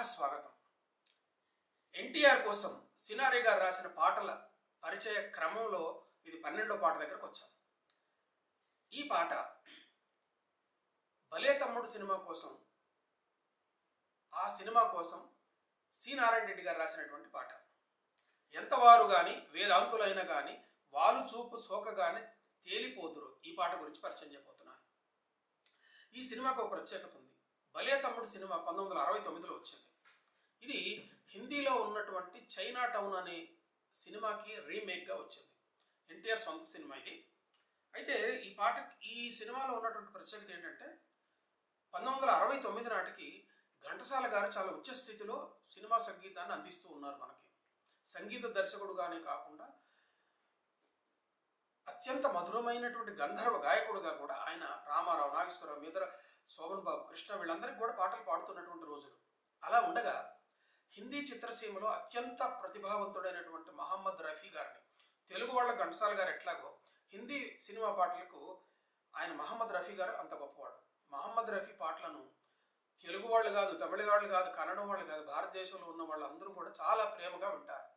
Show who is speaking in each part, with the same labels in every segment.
Speaker 1: పునఃస్వాగతం. ఎన్టీఆర్ కోసం సినారే గారు రాసిన పాటల పరిచయ క్రమంలో ఇది 12వ పాట దగ్గరకు వచ్చాం. ఈ పాట భలే తమ్ముడు సినిమా కోసం, ఆ సినిమా కోసం సి నారాయణ రెడ్డి గారు రాసినటువంటి పాట. ఎంతవారు గాని వేదాంతులైన గాని వాలు చూపు సోక గాని తేలిపోదురు. ఈ పాట గురించి పరిచయం చేయబోతున్నాను. ఈ సినిమాకు ఒక ప్రత్యేకత ఉంది. భలే తమ్ముడు సినిమా 1969లో వచ్చింది. ఇది హిందీలో ఉన్నటువంటి చైనా టౌన్ అనే సినిమాకి రీమేక్గా వచ్చింది. ఎన్టీఆర్ సొంత సినిమా ఇది. అయితే ఈ సినిమాలో ఉన్నటువంటి ప్రత్యేకత ఏంటంటే 1969 నాటికి ఘంటసాల గారు చాలా ఉచ్చ స్థితిలో సినిమా సంగీతాన్ని అందిస్తూ ఉన్నారు. మనకి సంగీత దర్శకుడుగానే కాకుండా అత్యంత మధురమైనటువంటి గంధర్వ గాయకుడుగా కూడా ఆయన రామారావు, నాగేశ్వరరావు, మిగతా శోభన్ బాబు, కృష్ణ వీళ్ళందరికీ కూడా పాటలు పాడుతున్నటువంటి రోజులు. అలా ఉండగా హిందీ చిత్రసీమలో అత్యంత ప్రతిభావంతుడైనటువంటి మహమ్మద్ రఫీ గారిని, తెలుగు వాళ్ళ ఘంటసాల గారు ఎట్లాగో హిందీ సినిమా పాటలకు ఆయన మహమ్మద్ రఫీ గారు అంత గొప్పవాడు. మహమ్మద్ రఫీ పాటలను తెలుగు వాళ్ళు కాదు, తమిళ వాళ్ళు కాదు, కన్నడం వాళ్ళు కాదు, భారతదేశంలో ఉన్న వాళ్ళందరూ కూడా చాలా ప్రేమగా వింటారు.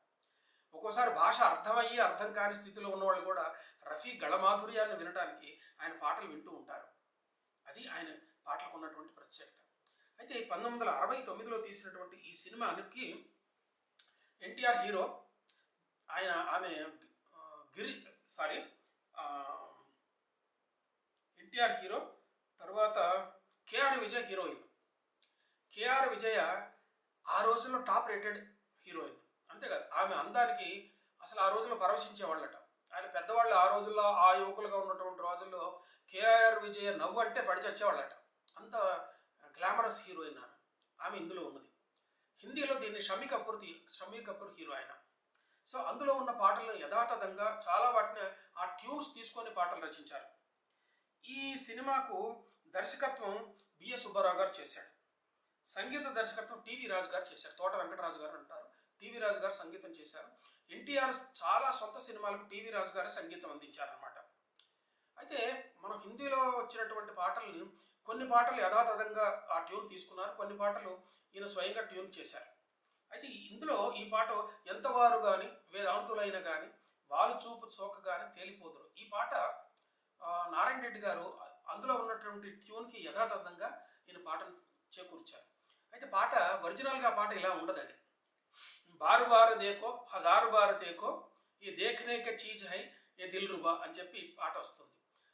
Speaker 1: ఒక్కోసారి భాష అర్థమయ్యి అర్థం కాని స్థితిలో ఉన్నవాళ్ళు కూడా రఫీ గళమాధుర్యాన్ని వినడానికి ఆయన పాటలు వింటూ ఉంటారు. అది ఆయన పాటలకు ఉన్నటువంటి ప్రత్యేకత. అయితే 1969లో తీసినటువంటి ఈ సినిమాకి ఎన్టీఆర్ హీరో, ఎన్టీఆర్ హీరో, తర్వాత కేఆర్ విజయ్ హీరోయిన్. కేఆర్ విజయ ఆ రోజుల్లో టాప్ రేటెడ్ హీరోయిన్. అంతేకాదు, ఆమె అందానికి అసలు ఆ రోజుల్లో పరవశించేవాళ్ళట. ఆయన పెద్దవాళ్ళు ఆ రోజుల్లో, ఆ యువకులుగా ఉన్నటువంటి రోజుల్లో కేఆర్ విజయ నవ్వు అంటే పడి చచ్చేవాళ్ళట. అంత గ్లామరస్ హీరోయిన్ ఆమె ఇందులో ఉన్నది. హిందీలో దీన్ని షమీ కపూర్ హీరో ఆయన. సో అందులో ఉన్న పాటలను యథాతథంగా చాలా వాటిని ఆ ట్యూన్స్ తీసుకొని పాటలు రచించారు. ఈ సినిమాకు దర్శకత్వం బిఎస్ సుబ్బారావు గారు చేశాడు. సంగీత దర్శకత్వం టీవీ రాజు గారు చేశారు. తోట వెంకటరాజు గారు అంటారు. టీవీ రాజు గారు సంగీతం చేశారు. ఎన్టీఆర్ చాలా సొంత సినిమాలకు టీవీ రాజు గారు సంగీతం అందించారనమాట. అయితే మనం హిందీలో వచ్చినటువంటి పాటల్ని కొన్ని పాటలు యథాతథంగా ఆ ట్యూన్ తీసుకున్నారు, కొన్ని పాటలు ఈయన స్వయంగా ట్యూన్ చేశారు. అయితే ఇందులో ఈ పాట ఎంతవారు కానీ వేదాంతులైన కానీ వాలు చూపు చోక కానీ తేలిపోదురు. ఈ పాట నారాయణ రెడ్డి గారు అందులో ఉన్నటువంటి ట్యూన్కి యథాతథంగా ఈయన పాటను చేకూర్చారు. అయితే పాట ఒరిజినల్గా పాట ఇలా ఉండదని, బారు బారు దేకో హజారు బారు దేకో ఈ దేఖనే కే చీజ్ హై ఏ దిల్ రుబా అని చెప్పి పాట వస్తుంది.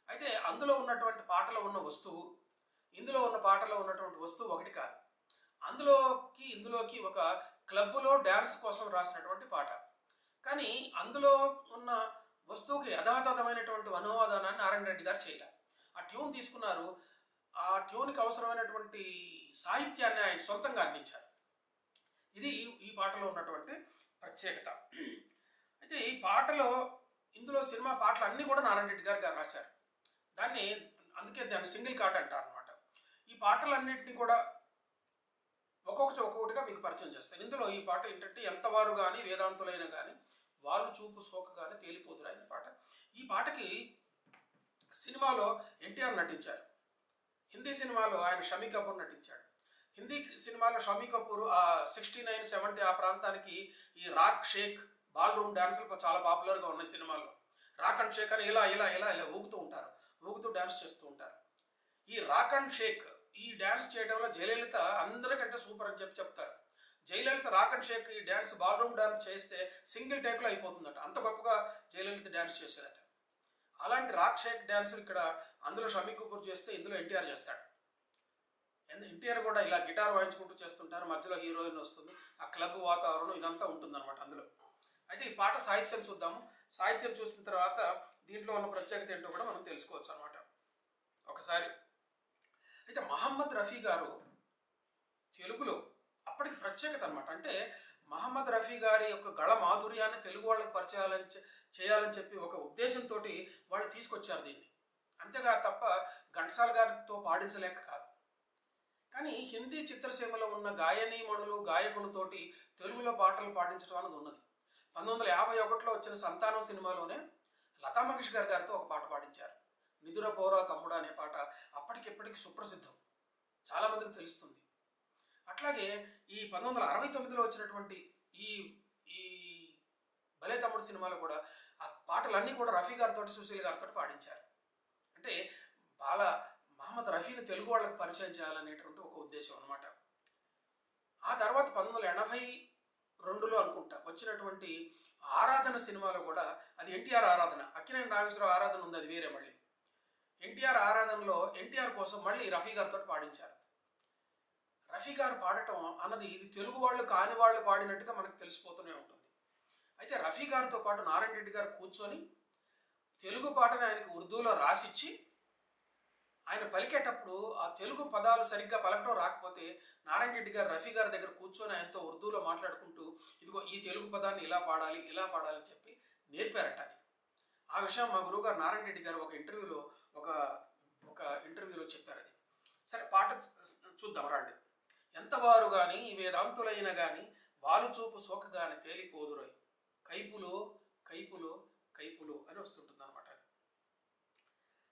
Speaker 1: అయితే అందులో ఉన్నటువంటి పాటలో ఉన్న వస్తువు, ఇందులో ఉన్న పాటలో ఉన్నటువంటి వస్తువు ఒకటి కాదు. ఇందులోకి ఒక క్లబ్లో డ్యాన్స్ కోసం రాసినటువంటి పాట. కానీ అందులో ఉన్న వస్తువుకి యథాతథమైనటువంటి అనువాదాన్ని నారాయణ రెడ్డి గారు చేయలే. ఆ ట్యూన్ తీసుకున్నారు. ఆ ట్యూన్కి అవసరమైనటువంటి సాహిత్యాన్ని ఆయన సొంతంగా అందించారు. ఇది ఈ పాటలో ఉన్నటువంటి ప్రత్యేకత. అయితే ఈ పాటలో ఇందులో సినిమా పాటలు అన్నీ కూడా నారాయణ రెడ్డి గారు రాశారు. అందుకే దాన్ని సింగిల్ కార్డ్ అంటారు అనమాట. ఈ పాటలన్నింటినీ కూడా ఒక్కొక్కటిగా మీకు పరిచయం చేస్తాను. ఇందులో ఈ పాట ఏంటంటే ఎంతవారు కానీ వేదాంతులైన కానీ వాళ్ళు చూపు సోక కానీ తేలిపోదురు అయిన పాట. ఈ పాటకి సినిమాలో ఎన్టీఆర్ నటించారు. హిందీ సినిమాలో ఆయన షమీ కపూర్ నటించాడు. హిందీ సినిమాలో షమీ కపూర్ 69, 70 ఆ ప్రాంతానికి ఈ రాక్ షేక్ బాల్ రూమ్ డ్యాన్సులు చాలా పాపులర్గా ఉన్నాయి సినిమాల్లో. రాక్ అండ్ షేక్ అని ఇలా ఇలా ఇలా ఇలా ఊగుతూ ఉంటారు, ఊగుతూ డ్యాన్స్ చేస్తూ ఉంటారు. ఈ రాక్ అండ్ షేక్ ఈ డ్యాన్స్ చేయడంలో జయలలిత అందరికంటే సూపర్ అని చెప్తారు. జయలలిత రాక్ అండ్ షేక్ ఈ డ్యాన్స్ బాల్ రూమ్ డ్యాన్స్ చేస్తే సింగిల్ టేక్లో అయిపోతుందట. అంత గొప్పగా జయలలిత డ్యాన్స్ చేసేదట. అలాంటి రాక్ షేక్ డ్యాన్స్ ఇక్కడ అందులో షమీ కపూర్ చేస్తే ఇందులో ఎన్టీఆర్ చేస్తాడు. ఎన్టీఆర్ కూడా ఇలా గిటార్ వాయించుకుంటూ చేస్తుంటారు. మధ్యలో హీరోయిన్ వస్తుంది. ఆ క్లబ్ వాతావరణం ఇదంతా ఉంటుందన్నమాట అందులో. అయితే ఈ పాట సాహిత్యం చూద్దాము. సాహిత్యం చూసిన తర్వాత దీంట్లో ఉన్న ప్రత్యేకత ఏంటో కూడా మనం తెలుసుకోవచ్చు అనమాట ఒకసారి. అయితే మహమ్మద్ రఫీ గారు తెలుగులో అప్పటికి ప్రత్యేకత అనమాట. అంటే మహమ్మద్ రఫీ గారి యొక్క గళ మాధుర్యాన్ని తెలుగు వాళ్ళకి చేయాలని చెప్పి ఒక ఉద్దేశంతో వాళ్ళు తీసుకొచ్చారు దీన్ని. అంతేగా తప్ప ఘంటసాల గారితో పాడించలేక కాదు. కానీ హిందీ చిత్రసీమలో ఉన్న గాయనీమణులు, గాయకులతోటి తెలుగులో పాటలు పాడించడం అనేది ఉన్నది. 1951లో వచ్చిన సంతానం సినిమాలోనే లతా మంగేష్కర్ గారితో ఒక పాట పాడించారు. నిదుర పోరా తమ్ముడా అనే పాట అప్పటికిప్పటికి సుప్రసిద్ధం, చాలామందికి తెలుస్తుంది. అట్లాగే ఈ 1969లో వచ్చినటువంటి ఈ ఈ భలే తమ్ముడు సినిమాలో కూడా ఆ పాటలన్నీ కూడా రఫీ గారితో సుశీల్ గారితో పాడించారు. అంటే మహమ్మద్ రఫీని తెలుగు వాళ్ళకి పరిచయం చేయాలనేటువంటి ఒక ఉద్దేశం అనమాట. ఆ తర్వాత 1982లో అనుకుంటా వచ్చినటువంటి ఆరాధన సినిమాలో కూడా, అది ఎన్టీఆర్ ఆరాధన, అక్కినేని నాగేశ్వరరావు ఆరాధన ఉంది, అది వేరే. మళ్ళీ ఎన్టీఆర్ ఆరాధనలో ఎన్టీఆర్ కోసం మళ్ళీ రఫీ గారితో పాడించారు. రఫీ గారు పాడటం అన్నది ఇది తెలుగు వాళ్ళు కాని వాళ్ళు పాడినట్టుగా మనకు తెలిసిపోతూనే ఉంటుంది. అయితే రఫీ గారితో పాటు నారాయణ రెడ్డి గారు కూర్చొని తెలుగు పాటను ఆయనకి ఉర్దూలో రాసిచ్చి, ఆయన పలికేటప్పుడు ఆ తెలుగు పదాలు సరిగ్గా పలకడం రాకపోతే నారాయణ రెడ్డి గారు రఫీ గారి దగ్గర కూర్చొని ఆయనతో ఉర్దూలో మాట్లాడుకుంటూ, ఇదిగో ఈ తెలుగు పదాన్ని ఇలా పాడాలి అని చెప్పి నేర్పారట. అది ఆ విషయం మా గురువు గారు నారాయణ రెడ్డి గారు ఒక ఇంటర్వ్యూలో చెప్పారు. అది సరే, పాట చూద్దాం రండి. ఎంతవారు గాని ఈ వేదాంతులైన గాని వాలు చూపు సోకగాని తేలిపోదురై కైపులో కైపులో కైపులో అని వస్తుంటుంది అనమాట.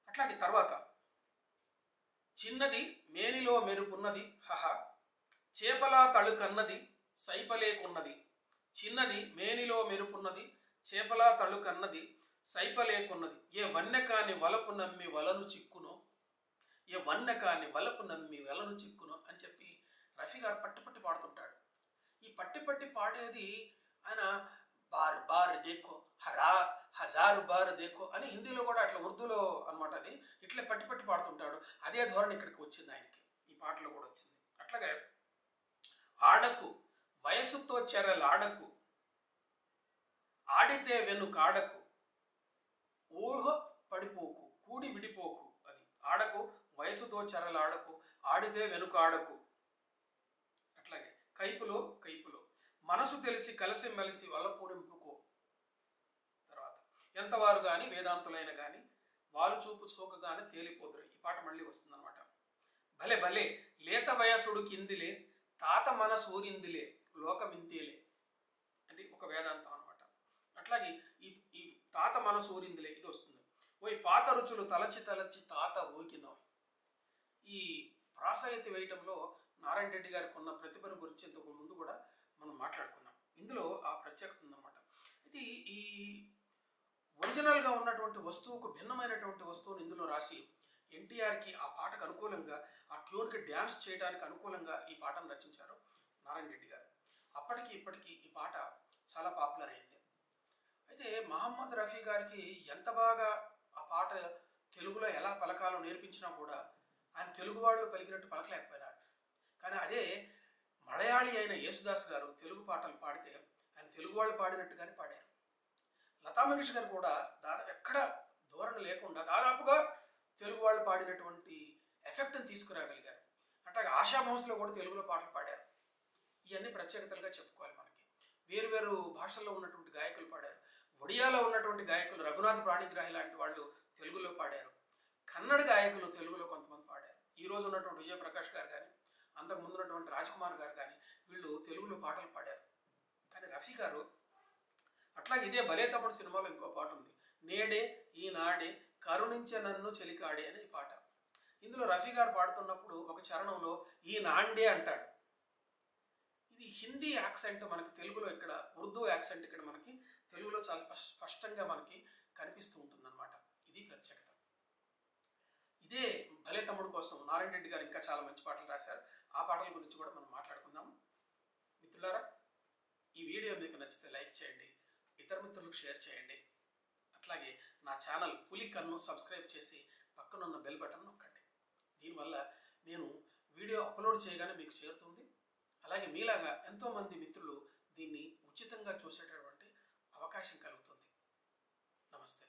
Speaker 1: అట్లాగే తర్వాత, చిన్నది మేనిలో మెరుపున్నది హహ చేపలా తళుకన్నది సైపలేకున్నది. చిన్నది మేనిలో మెరుపున్నది చేపలా తళుకన్నది సైపలేకున్నది. ఏ వన్నెకాని వలపు నమ్మి వలను చిక్కునో, ఏ వన్నెకాని వలపు నమ్మి వలను చిక్కునో అని చెప్పి రఫీ గారు పట్టి పాడుతుంటాడు. ఈ పట్టి పాడేది ఆయన బార్ బార్ దేఖో హజారు బార్ దేఖో అని హిందీలో కూడా అట్లా ఉర్దూలో అనమాట. అది ఇట్లా పట్టి పాడుతుంటాడు. అదే ధోరణి ఇక్కడికి వచ్చింది ఆయనకి, ఈ పాటలో కూడా వచ్చింది. అట్లాగే ఆడకు వయసుతో చెరలాడకు ఆడితే వెనుకాడకు ఊహ పడిపోకు కూడి విడిపోకు. అది ఆడకు వయసుతో చెరలాడకు ఆడితే వెనుకాడకు. అట్లాగే కైపులో కైపులో మనసు తెలిసి కలిసి మెలిసి వలపు నింపుకో. తర్వాత, ఎంతవారు గాని వేదాంతులైన గాని వాలు చూపు సోకగానే తేలిపోదురు. ఈ పాట మళ్ళీ వస్తుంది అనమాట. భలే భలే లేత వయసుడు కిందిలే తాత మనసు ఊరిందిలే లోకమింతేలే అంటే ఒక వేదాంతం అనమాట. అట్లాగే ఈ తాత మనసు ఊరిందిలే ఇది వస్తుంది. ఓయ్ పాత రుచులు తలచి తాత ఊకినవి. ఈ ప్రాసాయితీ వేయటంలో నారాయణ రెడ్డి గారికి ఉన్న ప్రతిభను గురించి ఇంతకు ముందు కూడా మనం మాట్లాడుకున్నాం. ఇందులో ఆ ప్రత్యేకత ఉందన్నమాట. అయితే ఈ ఒరిజినల్గా ఉన్నటువంటి వస్తువుకు భిన్నమైనటువంటి వస్తువును ఇందులో రాసి ఎన్టీఆర్కి ఆ పాటకు అనుకూలంగా, ఆ ట్యూన్కి డ్యాన్స్ చేయడానికి అనుకూలంగా ఈ పాటను రచించారు నారాయణ రెడ్డి గారు. అప్పటికి ఇప్పటికీ ఈ పాట చాలా పాపులర్ అయింది. అయితే మహమ్మద్ రఫీ గారికి ఎంత బాగా ఆ పాట తెలుగులో ఎలా పలకాలో నేర్పించినా కూడా ఆయన తెలుగు వాళ్ళు పలికినట్టు పలకలేకపోయినారు. కానీ అదే మలయాళీ అయిన యేసుదాస్ గారు తెలుగు పాటలు పాడితే ఆయన తెలుగు వాళ్ళు పాడినట్టుగానే పాడారు. లతా మంగేష్కర్ కూడా ఎక్కడ ధోరణి లేకుండా దాదాపుగా తెలుగు వాళ్ళు పాడినటువంటి ఎఫెక్ట్ని తీసుకురాగలిగారు. అట్లాగే ఆశా భోంస్లో కూడా తెలుగులో పాటలు పాడారు. ఇవన్నీ ప్రత్యేకతలుగా చెప్పుకోవాలి మనకి. వేరు భాషల్లో ఉన్నటువంటి గాయకులు పాడారు. ఒడియాలో ఉన్నటువంటి గాయకులు రఘునాథ్ ప్రాణిగ్రాహి లాంటి వాళ్ళు తెలుగులో పాడారు. కన్నడ గాయకులు తెలుగులో కొంతమంది పాడారు. ఈ రోజు ఉన్నటువంటి విజయప్రకాష్ గారు కానీ, అంతకు ముందు ఉన్నటువంటి రాజ్కుమార్ గారు కానీ వీళ్ళు తెలుగులో పాటలు పాడారు. కానీ రఫీ గారు అట్లాగే ఇదే భలే తమ్ముడు సినిమాలో ఇంకో పాట ఉంది, నేడే ఈనాడే కరుణించే నన్ను చెలికాడే అనే పాట. ఇందులో రఫీ గారు పాడుతున్నప్పుడు ఒక చరణంలో ఈ నాండే అంటాడు. ఇది హిందీ యాక్సెంట్ మనకి తెలుగులో, ఇక్కడ ఉర్దూ యాక్సెంట్ ఇక్కడ మనకి తెలుగులో చాలా స్పష్టంగా మనకి కనిపిస్తూ ఉంటుందన్నమాట. ఇది ప్రత్యేకత. ఇదే భలే తమ్ముడు కోసం నారాయణ రెడ్డి గారు ఇంకా చాలా మంచి పాటలు రాశారు. ఆ పాటల గురించి కూడా మనం మాట్లాడుకుందాం. మిత్రులారా, ఈ వీడియో మీకు నచ్చితే లైక్ చేయండి, ఇతర మిత్రులకు షేర్ చేయండి. అట్లాగే నా ఛానల్ పులి కన్ను సబ్స్క్రైబ్ చేసి పక్కనున్న బెల్ బటన్ నొక్కండి. దీనివల్ల నేను వీడియో అప్లోడ్ చేయగానే మీకు చేరుతుంది. అలాగే మీలాగా ఎంతోమంది మిత్రులు దీన్ని ఉచితంగా చూసేటటువంటి అవకాశం కలుగుతుంది. నమస్తే.